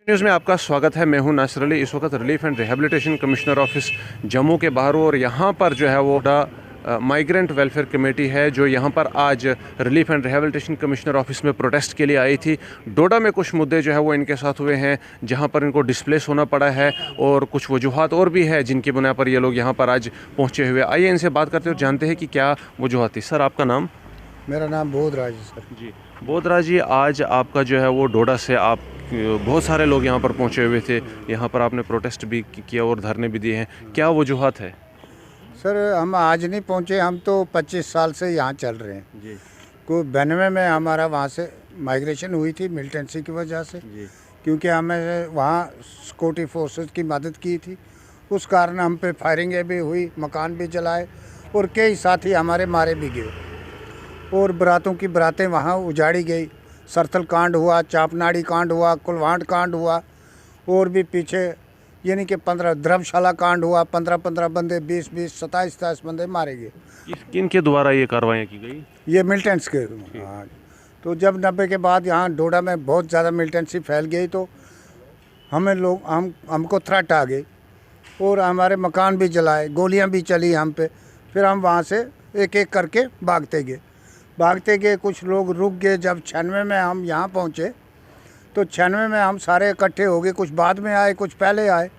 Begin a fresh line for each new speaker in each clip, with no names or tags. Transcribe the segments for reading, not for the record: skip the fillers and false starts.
News में आपका स्वागत है। मैं हूं नासिर अली। इस वक्त relief and rehabilitation commissioner office Jammu के बाहर हूं और यहां पर जो है वो माइग्रेंट वेलफेयर कमेटी है जो यहां पर आज relief and rehabilitation commissioner office में प्रोटेस्ट के लिए आई थी। डोडा में कुछ मुद्दे जो है वो इनके साथ हुए हैं जहां पर इनको डिस्प्लेस होना पड़ा है और कुछ वजूहात और भी है जिनकी बुनियाद पर ये लोग यहां पर आज पहुंचे हुए। आइए इनसे बात करते हैं और जानते हैं कि क्या वजूहात थी। सर, आपका नाम?
मेरा नाम बोधराज है सर।
जी, बोधराज जी, आज आपका जो है वो डोडा से आप बहुत सारे लोग यहाँ पर पहुँचे हुए थे। यहाँ पर आपने प्रोटेस्ट भी किया और धरने भी दिए हैं। क्या वजूहात है?
सर, हम आज नहीं पहुँचे, हम तो 25 साल से यहाँ चल रहे हैं
जी
को 92 में हमारा वहाँ से माइग्रेशन हुई थी मिलिटेंसी की वजह से।
जी
क्योंकि हमें वहाँ सिक्योरिटी फोर्सेस की मदद की थी, उस कारण हम पे फायरिंगें भी हुई, मकान भी जलाए और कई साथी हमारे मारे भी गए और बरातों की बरातें वहाँ उजाड़ी गई। सरथल कांड हुआ, चापनाड़ी कांड हुआ, कुलवांट कांड हुआ और भी पीछे यानी कि 15 धर्मशाला कांड हुआ। 15-15 बंदे, 20-20, 27-27 बंदे मारे गए।
किन के द्वारा ये कार्रवाइयाँ की गई?
ये मिलिटेंट्स के। हाँ, तो जब 90 के बाद यहाँ डोडा में बहुत ज़्यादा मिलिटेंसी फैल गई तो हमको थ्रेट आ गई और हमारे मकान भी जलाए, गोलियाँ भी चली हम पे। फिर हम वहाँ से एक एक करके भागते गए। कुछ लोग रुक गए। जब 96 में हम यहाँ पहुँचे तो 96 में हम सारे इकट्ठे हो गए। कुछ बाद में आए, कुछ पहले आए,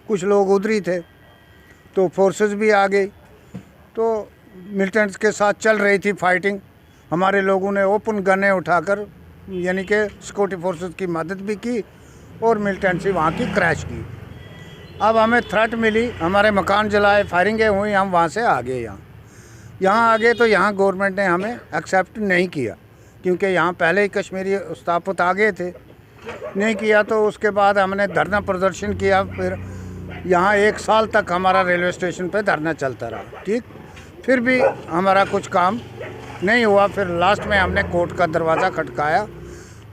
कुछ लोग उधर ही थे। तो फोर्सेस भी आ गई, तो मिलिटेंट्स के साथ चल रही थी फाइटिंग। हमारे लोगों ने ओपन गनें उठाकर यानी कि सिक्योरिटी फोर्सेस की मदद भी की और मिलिटेंसी वहाँ की क्रैश की। अब हमें थ्रेट मिली, हमारे मकान जलाए, फायरिंगें हुई, हम वहाँ से आ गए। यहाँ आ गए तो यहाँ गवर्नमेंट ने हमें एक्सेप्ट नहीं किया क्योंकि यहाँ पहले ही कश्मीरी स्थापित आ गए थे। नहीं किया तो उसके बाद हमने धरना प्रदर्शन किया। फिर यहाँ 1 साल तक हमारा रेलवे स्टेशन पे धरना चलता रहा। ठीक, फिर भी हमारा कुछ काम नहीं हुआ। फिर लास्ट में हमने कोर्ट का दरवाज़ा खटकाया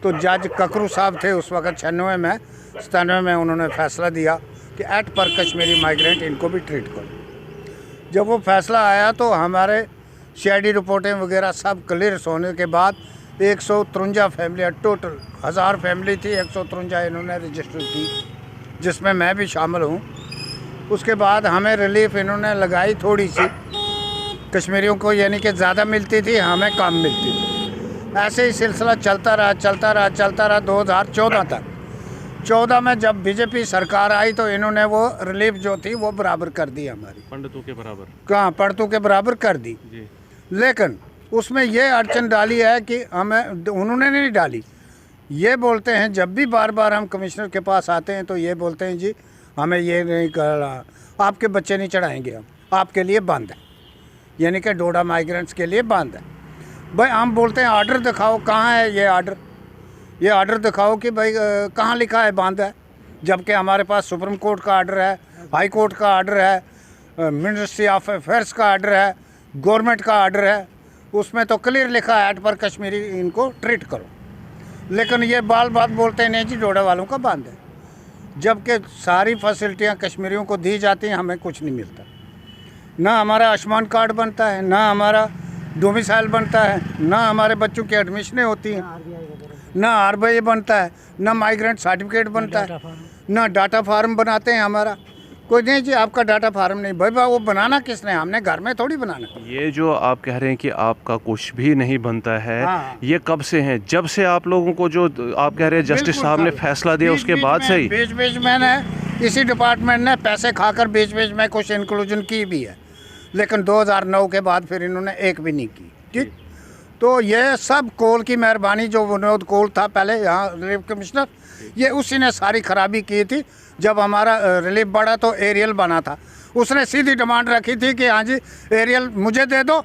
तो जज ककरू साहब थे उस वक्त 96 में, 97 में उन्होंने फैसला दिया कि एक्ट पर कश्मीरी माइग्रेंट इनको भी ट्रीट करो। जब वो फैसला आया तो हमारे CID रिपोर्टें वगैरह सब क्लियर होने के बाद 153 फैमिलियाँ, टोटल 1000 फैमिली थी, 153 इन्होंने रजिस्टर की, जिसमें मैं भी शामिल हूँ। उसके बाद हमें रिलीफ इन्होंने लगाई थोड़ी सी, कश्मीरियों को यानी कि ज़्यादा मिलती थी, हमें कम मिलती थी। ऐसे ही सिलसिला चलता रहा 2014 तक। 14 में जब बीजेपी सरकार आई तो इन्होंने वो रिलीफ जो थी वो बराबर कर दी हमारी,
पंडितों के बराबर।
कहाँ पंडितों के बराबर कर दी
जी।
लेकिन उसमें ये अड़चन डाली है कि हमें, उन्होंने नहीं डाली। ये बोलते हैं जब भी बार बार हम कमिश्नर के पास आते हैं तो ये बोलते हैं जी हमें ये नहीं करना, आपके बच्चे नहीं चढ़ाएंगे, हम आपके लिए बंद है, यानी कि डोडा माइग्रेंट्स के लिए बंद है। भाई हम बोलते हैं ऑर्डर दिखाओ, कहाँ है ये ऑर्डर दिखाओ कि भाई कहाँ लिखा है बंद है, जबकि हमारे पास सुप्रीम कोर्ट का ऑर्डर है, हाई कोर्ट का ऑर्डर है, मिनिस्ट्री ऑफ अफेयर्स का ऑर्डर है, गवर्नमेंट का ऑर्डर है, उसमें तो क्लियर लिखा है एक्ट पर कश्मीरी इनको ट्रीट करो। लेकिन ये बात बोलते हैं नहीं जी डोडा वालों का बंद है, जबकि सारी फैसिलिटियाँ कश्मीरियों को दी जाती हैं, हमें कुछ नहीं मिलता। ना हमारा आयुष्मान कार्ड बनता है, ना हमारा डोमिसाइल बनता है, ना हमारे बच्चों की एडमिशनें होती हैं, ना RBI बनता है, ना माइग्रेंट सर्टिफिकेट बनता है, ना डाटा फार्म बनाते हैं हमारा। कोई नहीं जी आपका डाटा फार्म नहीं। भाई वो बनाना किसने, हमने घर में थोड़ी बनाना।
ये जो आप कह रहे हैं कि आपका कुछ भी नहीं बनता है,
हाँ।
ये कब से है? जब से आप लोगों को जो आप कह रहे हैं जस्टिस साहब ने फैसला दिया उसके बाद से ही?
बीच में ने इसी डिपार्टमेंट ने पैसे खाकर बीच में कुछ इंक्लूजन की भी है, लेकिन 2009 के बाद फिर इन्होंने एक भी नहीं की। ठीक, तो ये सब कोल की मेहरबानी, जो विनोद कोल था पहले यहाँ रिलीफ कमिश्नर, ये उसी ने सारी खराबी की थी। जब हमारा रिलीफ बढ़ा तो एरियल बना था, उसने सीधी डिमांड रखी थी कि हाँ जी एरियल मुझे दे दो,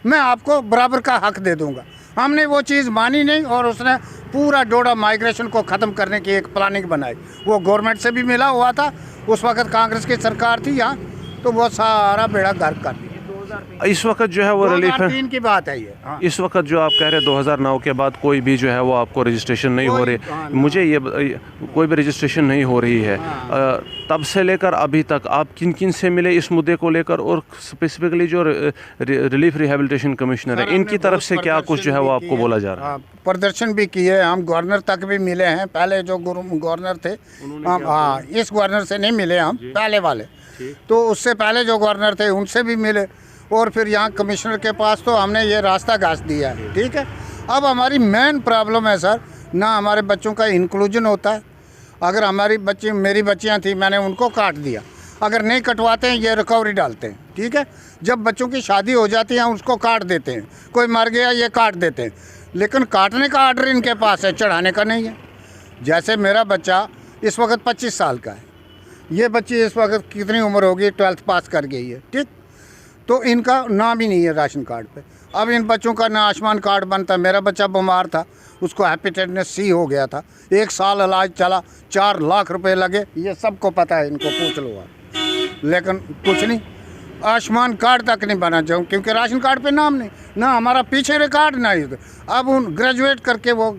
मैं आपको बराबर का हक दे दूंगा। हमने वो चीज़ मानी नहीं और उसने पूरा डोडा माइग्रेशन को ख़त्म करने की एक प्लानिंग बनाई। वो गवर्नमेंट से भी मिला हुआ था, उस वक्त कांग्रेस की सरकार थी यहाँ, तो वो सारा बेड़ा गर्क कर दिया।
इस वक्त जो है वो रिलीफ है,
2003 की बात है ये। हाँ।
इस वक्त जो आप कह रहे हैं 2009 के बाद कोई भी जो है वो आपको रजिस्ट्रेशन नहीं हो रही, मुझे ये कोई भी रजिस्ट्रेशन नहीं हो रही है। तब से लेकर अभी तक आप किन किन से मिले इस मुद्दे को लेकर, और स्पेसिफिकली जो रिलीफ रिहेबिलिटेशन कमिश्नर है इनकी तरफ से क्या कुछ जो है वो आपको बोला जा रहा है?
प्रदर्शन भी किए, हम गवर्नर तक भी मिले हैं। पहले जो गवर्नर थे हम, हाँ, इस गवर्नर से नहीं मिले हम, पहले वाले, तो उससे पहले जो गवर्नर थे उनसे भी मिले, और फिर यहाँ कमिश्नर के पास तो हमने ये रास्ता घास दिया है। ठीक है, अब हमारी मेन प्रॉब्लम है सर, ना हमारे बच्चों का इंक्लूजन होता है। अगर हमारी बच्ची, मेरी बच्चियाँ थी, मैंने उनको काट दिया, अगर नहीं कटवाते हैं ये रिकवरी डालते हैं। ठीक है, जब बच्चों की शादी हो जाती है उसको काट देते हैं, कोई मर गया ये काट देते हैं, लेकिन काटने का आर्डर इनके पास है, चढ़ाने का नहीं है। जैसे मेरा बच्चा इस वक्त 25 साल का है, ये बच्ची इस वक्त कितनी उम्र होगी, 12th पास कर गई है। ठीक, तो इनका नाम ही नहीं है राशन कार्ड पे। अब इन बच्चों का ना आयुष्मान कार्ड बनता। मेरा बच्चा बीमार था, उसको हेपेटाइटिस सी हो गया था, 1 साल इलाज चला, 4 लाख रुपए लगे, ये सबको पता है, इनको पूछ लो आप। लेकिन कुछ नहीं, आयुष्मान कार्ड तक नहीं बना चाहूँ, क्योंकि राशन कार्ड पे नाम नहीं, ना हमारा पीछे रिकॉर्ड ना ही। अब उन ग्रेजुएट करके वो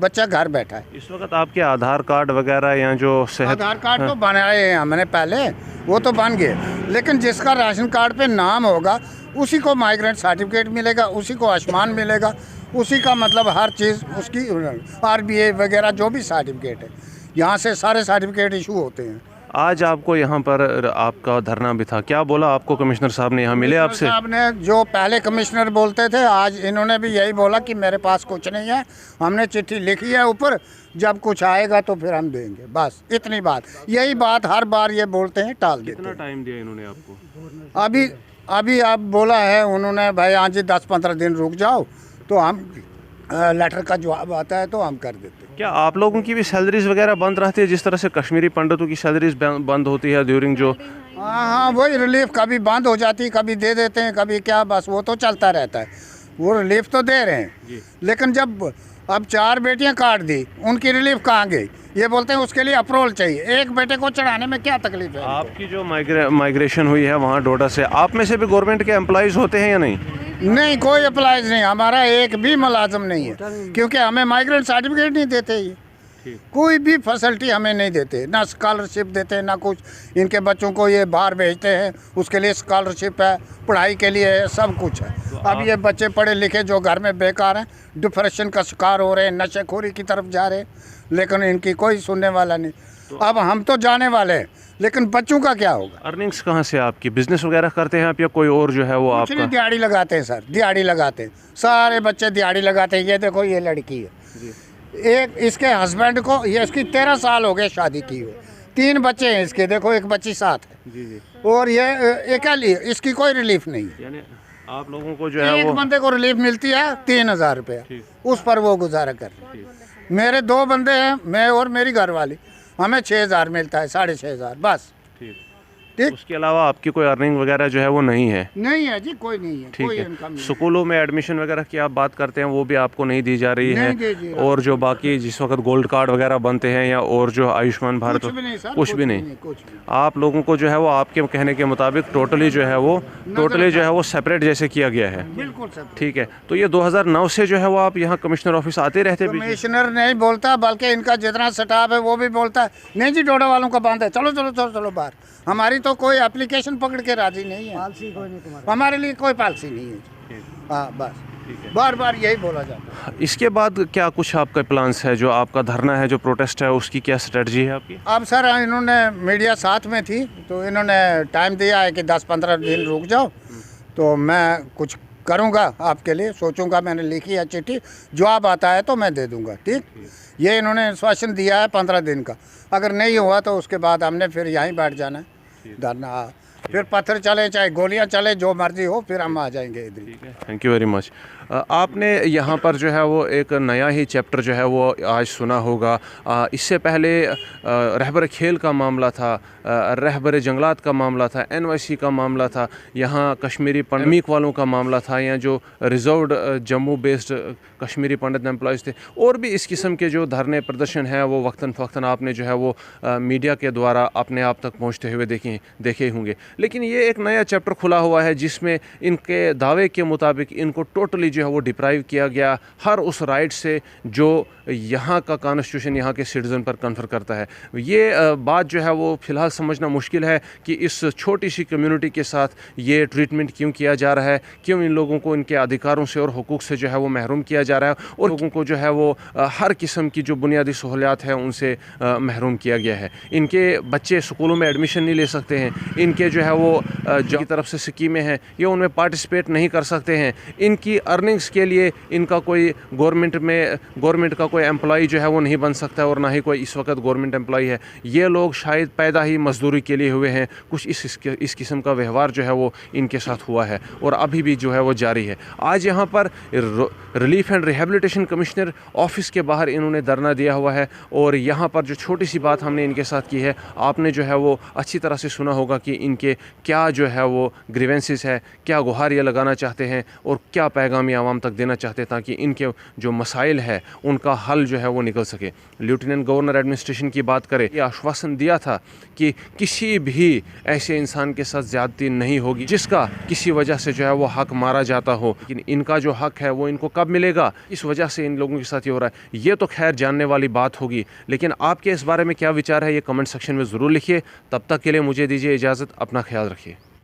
बच्चा घर बैठा है।
इस वक्त आपके आधार कार्ड वगैरह या जो सेहत,
आधार कार्ड तो बनाए हैं हमने पहले, वो तो बन गए, लेकिन जिसका राशन कार्ड पे नाम होगा उसी को माइग्रेंट सर्टिफिकेट मिलेगा, उसी को आयुष्मान मिलेगा, उसी का मतलब हर चीज़ उसकी, RBA वगैरह जो भी सर्टिफिकेट है, यहाँ से सारे सर्टिफिकेट इशू होते हैं।
आज आपको यहाँ पर आपका धरना भी था, क्या बोला आपको कमिश्नर साहब ने? यहाँ मिले आपसे?
साहब ने, जो पहले कमिश्नर बोलते थे, आज इन्होंने भी यही बोला कि मेरे पास कुछ नहीं है, हमने चिट्ठी लिखी है ऊपर, जब कुछ आएगा तो फिर हम देंगे, बस इतनी बात। यही बात हर बार ये बोलते हैं, टाल देते हैं।
कितना टाइम दिया इन्होंने आपको?
अभी आप बोला है उन्होंने, भाई हाँ जी 10-15 दिन रुक जाओ, तो हम लेटर का जवाब आता है तो हम कर देते हैं।
क्या आप लोगों की भी सैलरीज वगैरह बंद रहती है, जिस तरह से कश्मीरी पंडितों की सैलरीज बंद होती है ड्यूरिंग जो?
हाँ, वही रिलीफ कभी बंद हो जाती है, कभी दे देते हैं, कभी क्या, बस वो तो चलता रहता है। वो रिलीफ तो दे रहे हैं, लेकिन जब अब 4 बेटियां काट दी, उनकी रिलीफ कहाँ गई? ये बोलते हैं उसके लिए अप्रूवल चाहिए। एक बेटे को चढ़ाने में क्या तकलीफ है?
आपकी जो माइग्रेशन हुई है वहाँ डोडा से, आप में से भी गवर्नमेंट के एम्प्लॉइज होते हैं या नहीं?
नहीं, कोई अप्लाइज नहीं, हमारा एक भी मुलाजिम नहीं है, क्योंकि हमें माइग्रेंट सर्टिफिकेट नहीं देते ये, कोई भी फैसिलिटी हमें नहीं देते, ना स्कॉलरशिप देते, ना कुछ। इनके बच्चों को ये बाहर भेजते हैं, उसके लिए स्कॉलरशिप है, पढ़ाई के लिए है, सब कुछ है। अब ये बच्चे पढ़े लिखे जो घर में बेकार हैं, डिप्रेशन का शिकार हो रहे हैं, नशेखोरी की तरफ जा रहे हैं, लेकिन इनकी कोई सुनने वाला नहीं। अब हम तो जाने वाले हैं, लेकिन बच्चों का क्या होगा?
अर्निंग्स कहाँ से आपकी? बिजनेस वगैरह करते हैं आप, या कोई और जो है वो आपका?
दिहाड़ी लगाते हैं सर, दिहाड़ी लगाते हैं, सारे बच्चे दिहाड़ी लगाते हैं। ये देखो, ये लड़की है, एक इसके हस्बैंड को, ये इसकी 13 साल हो गए शादी की हुई, 3 बच्चे हैं इसके, देखो एक बच्ची साथ है, और ये अकेली, इसकी कोई रिलीफ नहीं है।
यानी आप लोगों को जो है
एक
वो
बंदे को रिलीफ मिलती है 3000 रुपया, उस पर वो गुजारा कर रहे हैं। मेरे 2 बंदे हैं, मैं और मेरी घरवाली, हमें 6000 मिलता है, 6500, बस। ठीक,
उसके अलावा आपकी कोई अर्निंग वगैरह जो है वो नहीं है?
नहीं है जी, कोई नहीं है।
ठीक है। स्कूलों में एडमिशन वगैरह की आप बात करते हैं, वो भी आपको नहीं दी जा रही है? और जो बाकी जिस वक्त गोल्ड कार्ड वगैरह बनते हैं, या और जो आयुष्मान भारत, कुछ भी नहीं। आप लोगों को जो है वो, आपके कहने के मुताबिक टोटली जो है वो सेपरेट जैसे किया गया है?
बिल्कुल।
ठीक है। तो ये 2009 से जो है वो आप यहाँ कमिश्नर ऑफिस आते रहते?
कमिश्नर नहीं बोलता, बल्कि इनका जितना स्टाफ है वो भी बोलता है, नहीं जी डोडा वालों का बंद है, चलो चलो चलो चलो बाहर। हमारी तो कोई एप्लीकेशन पकड़ के राजी नहीं है, पॉलिसी कोई नहीं, हमारे लिए कोई पॉलिसी नहीं है। हाँ, बस बार बार यही बोला जाता है।
इसके बाद क्या कुछ आपका प्लान्स है? जो आपका धरना है, जो प्रोटेस्ट है, उसकी क्या स्ट्रेटजी है आपकी?
अब सर, इन्होंने मीडिया साथ में थी, तो इन्होंने टाइम दिया है कि 10-15 दिन रुक जाओ, तो मैं कुछ करूँगा आपके लिए, सोचूंगा। मैंने लिखी है चिट्ठी, जवाब आता है तो मैं दे दूँगा। ठीक, ये इन्होंने आश्वासन दिया है 15 दिन का, अगर नहीं हुआ तो उसके बाद हमने फिर यहीं बैठ जाना है धरना, फिर पत्थर चले चाहे गोलियां चले, जो मर्जी हो, फिर हम आ जाएंगे इधर।
ठीक है, थैंक यू वेरी मच। आपने यहाँ पर जो है वो एक नया ही चैप्टर जो है वो आज सुना होगा। इससे पहले रहबर खेल का मामला था, रहबर जंगलात का मामला था, NYC का मामला था, यहाँ कश्मीरी पंडित वालों का मामला था, या जो रिजर्व्ड जम्मू बेस्ड कश्मीरी पंडित एम्प्लॉयज़ थे, और भी इस किस्म के जो धरने प्रदर्शन हैं वो वक्तन फ़क्तन आपने जो है वो मीडिया के द्वारा अपने आप तक पहुँचते हुए देखे होंगे। लेकिन ये एक नया चैप्टर खुला हुआ है जिसमें इनके दावे के मुताबिक इनको टोटली जो है वो डिप्राइव किया गया हर उस राइट से जो यहाँ का कॉन्स्टिट्यूशन यहाँ के सिटीज़न पर कन्फर करता है। ये बात जो है वो फ़िलहाल समझना मुश्किल है कि इस छोटी सी कम्युनिटी के साथ ये ट्रीटमेंट क्यों किया जा रहा है, क्यों इन लोगों को इनके अधिकारों से और हुकूक से जो है वो महरूम किया जा रहा है और लोगों को जो है वो हर किस्म की जो बुनियादी सहूलियात है उनसे महरूम किया गया है। इनके बच्चे स्कूलों में एडमिशन नहीं ले सकते हैं, इनके जो है वो जो की तरफ से स्कीमें हैं ये उनमें पार्टिसिपेट नहीं कर सकते हैं, इनकी अर्निंग्स के लिए इनका कोई गवर्नमेंट का कोई एम्प्लॉई जो है वो नहीं बन सकता है और ना ही कोई इस वक्त गवर्नमेंट एम्प्लॉई है। ये लोग शायद पैदा ही मजदूरी के लिए हुए हैं। कुछ इस किस्म का व्यवहार जो है वो इनके साथ हुआ है और अभी भी जो है वो जारी है। आज यहाँ पर relief and rehabilitation commissioner office के बाहर इन्होंने धरना दिया हुआ है और यहाँ पर जो छोटी सी बात हमने इनके साथ की है आपने जो है वो अच्छी तरह से सुना होगा कि इनके क्या जो है वो ग्रीवेंसेस है, क्या गुहार ये लगाना चाहते हैं और क्या पैगाम आवाम तक देना चाहते हैं ताकि इनके जो मसाइल है उनका हल जो है वो निकल सके। लेफ्टिनेंट गवर्नर एडमिनिस्ट्रेशन की बात करें, ये आश्वासन दिया था कि किसी भी ऐसे इंसान के साथ ज़्यादती नहीं होगी जिसका किसी वजह से जो है वो हक मारा जाता हो, लेकिन इनका जो हक है वो इनको कब मिलेगा, इस वजह से इन लोगों के साथ ये हो रहा है। ये तो खैर जानने वाली बात होगी, लेकिन आपके इस बारे में क्या विचार है ये कमेंट सेक्शन में ज़रूर लिखिए। तब तक के लिए मुझे दीजिए इजाज़त, अपना ख्याल रखिए।